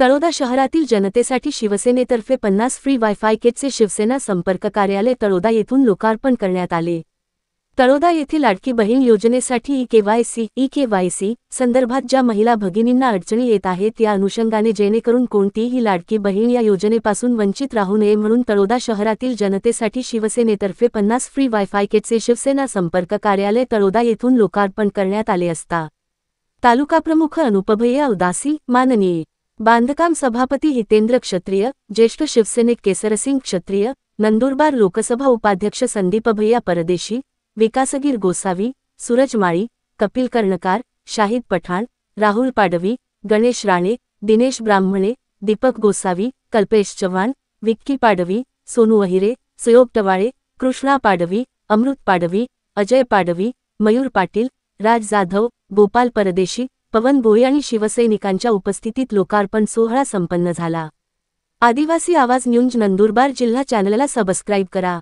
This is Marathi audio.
तळोदा शहरातील जनतेसाठी शिवसेनेतर्फे 50 फ्री वायफाय किटचे शिवसेना संपर्क कार्यालय तळोदा येथून लोकार्पण करण्यात आले। तळोदा येथील लाडकी बहीण योजनेसाठी ई-केवायसी संदर्भात ज्या महिला भगिनींना अडचणी येत आहेत या अनुषंगाने जेणेकरून कोणतीही लाडकी बहीण या योजनेपासून वंचित राहू नये म्हणून तळोदा शहरातील जनतेसाठी शिवसेनेतर्फे 50 फ्री वायफाय किटचे शिवसेना संपर्क कार्यालय तळोदा येथून लोकार्पण करण्यात आले असता तालुकाप्रमुख अनुपभैया उदासी, माननीय बांधकाम सभापती हितेंद्र क्षत्रिय, ज्येष्ठ शिवसैनिक केसरसिंग क्षत्रिय, नंदुरबार लोकसभा उपाध्यक्ष संदीपभैया परदेशी, विकासगीर गोसावी, सूरज माळी, कपिल कर्णकार, शाहिद पठाण, राहुल पाडवी, गणेश राणे, दिनेश ब्राह्मणे, दीपक गोसावी, कल्पेश चव्हाण, विक्की पाडवी, सोनू अहिरे, सुयोग टवाळे, कृष्णा पाडवी, अमृत पाडवी, अजय पाडवी, मयूर पाटील, राज जाधव, गोपाल परदेशी, पवन भोई आणि शिवसैनिकांच्या उपस्थितीत लोकार्पण सोहळा संपन्न झाला। आदिवासी आवाज न्यूज नंदुरबार जिल्हा चॅनलला सबस्क्राईब करा।